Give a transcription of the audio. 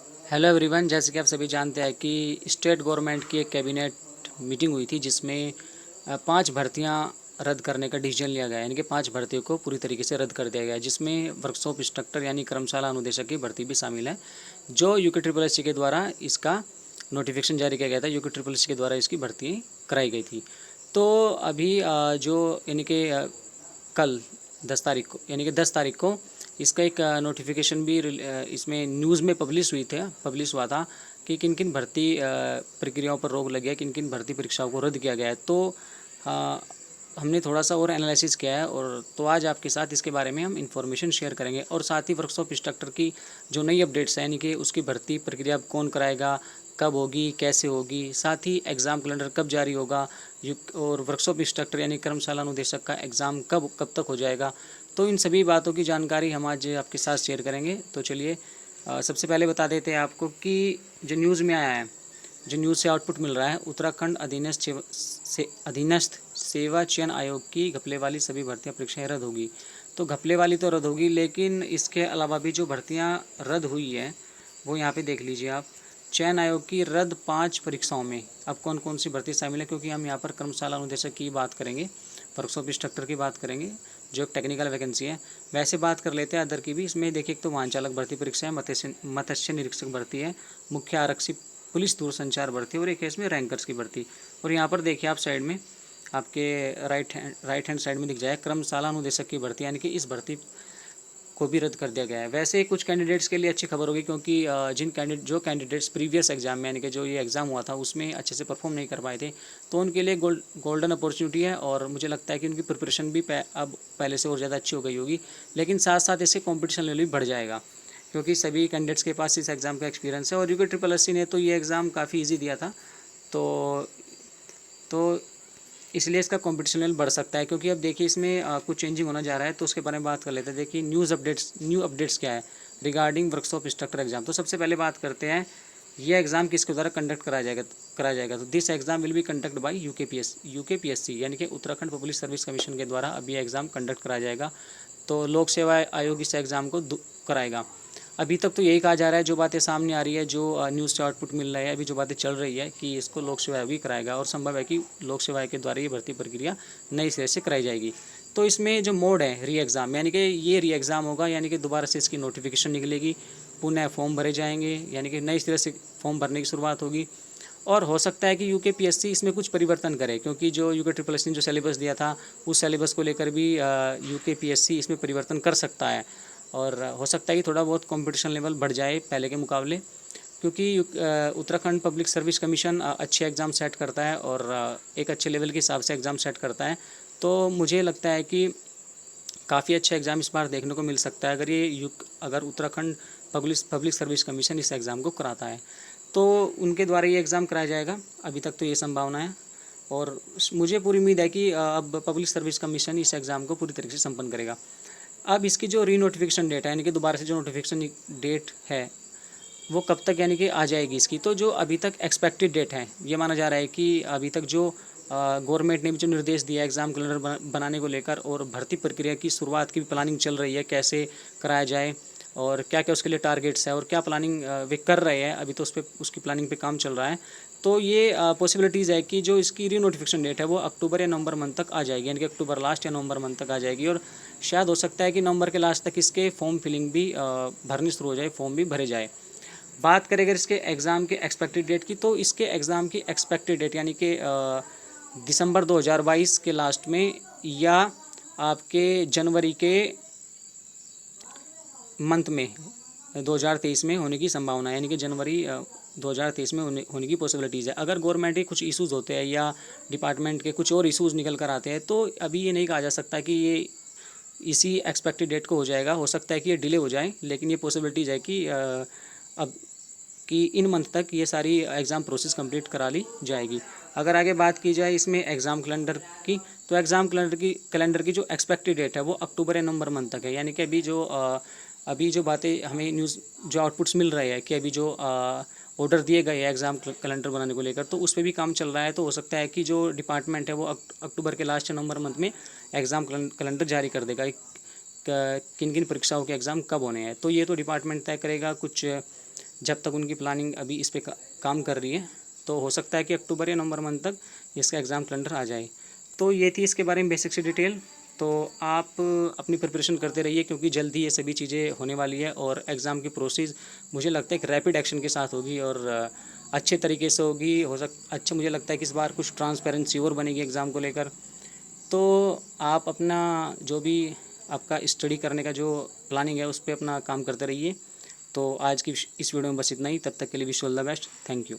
Hello everyone, जैसे कि आप सभी जानते हैं कि स्टेट गवर्नमेंट की एक कैबिनेट मीटिंग हुई थी जिसमें 5 भर्तियां रद्द करने का डिसीजन लिया गया, यानी कि 5 भर्तियों को पूरी तरीके से रद्द कर दिया गया है, जिसमें वर्कशॉप इंस्ट्रक्टर यानी कर्मशाला अनुदेशक की भर्ती भी शामिल है, जो यूके ट्रिपल एस सी के द्वारा इसका नोटिफिकेशन जारी किया गया था। यूके ट्रिपल एस सी के द्वारा इसकी भर्ती कराई गई थी। तो अभी जो यानी कि कल 10 तारीख को, यानी कि 10 तारीख को इसका एक नोटिफिकेशन भी इसमें न्यूज़ में पब्लिश हुआ था कि किन किन भर्ती प्रक्रियाओं पर रोक लगी है, किन किन भर्ती परीक्षाओं को रद्द किया गया है। तो हमने थोड़ा सा और एनालिसिस किया है, और तो आज आपके साथ इसके बारे में हम इन्फॉर्मेशन शेयर करेंगे। और साथ ही वर्कशॉप इंस्ट्रक्टर की जो नई अपडेट्स हैं, यानी कि उसकी भर्ती प्रक्रिया कौन कराएगा, कब होगी, कैसे होगी, साथ ही एग्ज़ाम कैलेंडर कब जारी होगा, और वर्कशॉप इंस्ट्रक्टर यानी कर्मशाला अनुदेशक का एग्ज़ाम कब तक हो जाएगा। तो इन सभी बातों की जानकारी हम आज आपके साथ शेयर करेंगे। तो चलिए सबसे पहले बता देते हैं आपको कि जो न्यूज़ में आया है, जो न्यूज़ से आउटपुट मिल रहा है, उत्तराखंड अधीनस्थ सेवा चयन आयोग की घपले वाली सभी भर्तियां परीक्षाएं रद्द होगी। तो घपले वाली तो रद्द होगी, लेकिन इसके अलावा भी जो भर्तियां रद्द हुई है वो यहाँ पे देख लीजिए आप। चयन आयोग की रद्द 5 परीक्षाओं में अब कौन कौन सी भर्ती शामिल है, क्योंकि हम यहाँ पर कर्मशाला अनुदेशक की बात करेंगे, वर्कशॉप इंस्ट्रक्टर की बात करेंगे, जो एक टेक्निकल वैकेंसी है। वैसे बात कर लेते हैं अदर की भी। इसमें देखिए, एक तो वाहन चालक भर्ती परीक्षा है, मत्स्य निरीक्षक भर्ती है, मुख्य आरक्षी पुलिस दूरसंचार भर्ती, और एक है इसमें रैंकर्स की भर्ती। और यहाँ पर देखिए आप साइड में, आपके राइट हैंड साइड में दिख जाए कर्मशाला अनुदेशक की भर्ती, यानी कि इस भर्ती को भी रद्द कर दिया गया है। वैसे कुछ कैंडिडेट्स के लिए अच्छी खबर होगी, क्योंकि जो कैंडिडेट्स प्रीवियस एग्जाम में, यानी कि जो ये एग्ज़ाम हुआ था उसमें अच्छे से परफॉर्म नहीं कर पाए थे, तो उनके लिए गोल्डन अपॉर्चुनिटी है। और मुझे लगता है कि उनकी प्रिपरेशन भी अब पहले से और ज़्यादा अच्छी हो गई होगी। लेकिन साथ साथ इससे कॉम्पिटिशन लेवल भी बढ़ जाएगा, क्योंकि सभी कैंडिडेट्स के पास इस एग्ज़ाम का एक्सपीरियंस है। और यूके ट्रिपल एस सी ने तो ये एग्ज़ाम काफ़ी ईजी दिया था, तो इसलिए इसका कॉम्पिटिशन लेवल बढ़ सकता है। क्योंकि अब देखिए, इसमें कुछ चेंजिंग होना जा रहा है, तो उसके बारे में बात कर लेते हैं। देखिए न्यू अपडेट्स क्या है रिगार्डिंग वर्कशॉप इंस्ट्रक्टर एग्जाम। तो सबसे पहले बात करते हैं, ये एग्ज़ाम किसके द्वारा कंडक्ट कराया जाएगा। तो this exam will be conduct bye UKPSC, यानी कि उत्तराखंड पब्लिक सर्विस कमीशन के द्वारा अब ये एग्ज़ाम कंडक्ट कराया जाएगा। तो लोक सेवा आयोग इस एग्ज़ाम को कराएगा। अभी तक तो यही कहा जा रहा है, जो बातें सामने आ रही है, जो न्यूज़ से आउटपुट मिल रहा है, अभी जो बातें चल रही है कि इसको लोक सेवा आयोग ही कराएगा, और संभव है कि लोक सेवा आयोग के द्वारा ये भर्ती प्रक्रिया नई सिरे से कराई जाएगी। तो इसमें जो मोड है री एग्ज़ाम, यानी कि ये री एग्ज़ाम होगा, यानी कि दोबारा से इसकी नोटिफिकेशन निकलेगी, पुनः फॉर्म भरे जाएंगे, यानी कि नई सिरे से फॉर्म भरने की शुरुआत होगी। और हो सकता है कि यूकेपीएससी इसमें कुछ परिवर्तन करे, क्योंकि जो यूके ट्रिपल एस ने जो सिलेबस दिया था, उस सिलेबस को लेकर भी यूकेपीएससी इसमें परिवर्तन कर सकता है। और हो सकता है कि थोड़ा बहुत कंपटीशन लेवल बढ़ जाए पहले के मुकाबले, क्योंकि उत्तराखंड पब्लिक सर्विस कमीशन अच्छे एग्ज़ाम सेट करता है, और एक अच्छे लेवल के हिसाब से एग्ज़ाम सेट करता है। तो मुझे लगता है कि काफ़ी अच्छा एग्ज़ाम इस बार देखने को मिल सकता है, अगर उत्तराखंड पब्लिक सर्विस कमीशन इस एग्ज़ाम को कराता है, तो उनके द्वारा ये एग्ज़ाम कराया जाएगा। अभी तक तो ये संभावना है, और मुझे पूरी उम्मीद है कि अब पब्लिक सर्विस कमीशन इस एग्ज़ाम को पूरी तरीके से संपन्न करेगा। अब इसकी जो री नोटिफिकेशन डेट है, यानी कि दोबारा से जो नोटिफिकेशन डेट है, वो कब तक यानी कि आ जाएगी इसकी। तो जो अभी तक एक्सपेक्टेड डेट है, ये माना जा रहा है कि अभी तक जो गवर्नमेंट ने भी जो निर्देश दिया है एग्ज़ाम कैलेंडर बनाने को लेकर, और भर्ती प्रक्रिया की शुरुआत की भी प्लानिंग चल रही है, कैसे कराया जाए और क्या क्या उसके लिए टारगेट्स है और क्या प्लानिंग वे कर रहे हैं, अभी तो उसकी प्लानिंग पे काम चल रहा है। तो ये पॉसिबिलिटीज़ है कि जो इसकी री नोटिफिकेशन डेट है वो अक्टूबर या नवंबर मंथ तक आ जाएगी, यानी कि अक्टूबर लास्ट या नवंबर मंथ तक आ जाएगी। और शायद हो सकता है कि नवंबर के लास्ट तक इसके फॉर्म फिलिंग भी भरनी शुरू हो जाए, फॉर्म भी भरे जाए। बात करें अगर इसके एग्ज़ाम के एक्सपेक्टेड डेट की, तो इसके एग्ज़ाम की एक्सपेक्टेड डेट यानी कि दिसंबर 2022 के लास्ट में, या आपके जनवरी के मंथ में 2023 में होने की संभावना है, यानी कि जनवरी 2023 में होने की पॉसिबिलिटीज़ है। अगर गवर्नमेंट के कुछ इश्यूज़ होते हैं या डिपार्टमेंट के कुछ और इश्यूज़ निकल कर आते हैं, तो अभी ये नहीं कहा जा सकता कि ये इसी एक्सपेक्टेड डेट को हो जाएगा। हो सकता है कि ये डिले हो जाए, लेकिन ये पॉसिबिलिटीज़ है कि अब कि इन मंथ तक ये सारी एग्ज़ाम प्रोसेस कंप्लीट करा ली जाएगी। अगर आगे बात की जाए इसमें एग्ज़ाम कैलेंडर की, तो एग्ज़ाम कैलेंडर की जो एक्सपेक्टेड डेट है वो अक्टूबर या नवंबर मंथ तक है। यानी कि अभी जो बातें हमें न्यूज़ जो आउटपुट्स मिल रहे हैं कि अभी जो ऑर्डर दिए गए हैं एग्ज़ाम कैलेंडर बनाने को लेकर, तो उस पर भी काम चल रहा है। तो हो सकता है कि जो डिपार्टमेंट है वो अक्टूबर के लास्ट या नवंबर मंथ में एग्ज़ाम कैलेंडर जारी कर देगा, किन किन परीक्षाओं के एग्ज़ाम कब होने हैं। तो ये तो डिपार्टमेंट तय करेगा, कुछ जब तक उनकी प्लानिंग अभी इस पे काम कर रही है, तो हो सकता है कि अक्टूबर या नवंबर मंथ तक इसका एग्ज़ाम कैलेंडर आ जाए। तो ये थी इसके बारे में बेसिक सी डिटेल। तो आप अपनी प्रिपरेशन करते रहिए, क्योंकि जल्द ही ये सभी चीज़ें होने वाली है और एग्ज़ाम की प्रोसेस मुझे लगता है एक रैपिड एक्शन के साथ होगी और अच्छे तरीके से होगी। अच्छा, मुझे लगता है कि इस बार कुछ ट्रांसपेरेंसी और बनेगी एग्ज़ाम को लेकर। तो आप अपना जो भी आपका स्टडी करने का जो प्लानिंग है उस पर अपना काम करते रहिए। तो आज की इस वीडियो में बस इतना ही। तब तक के लिए wish you all the best. Thank you.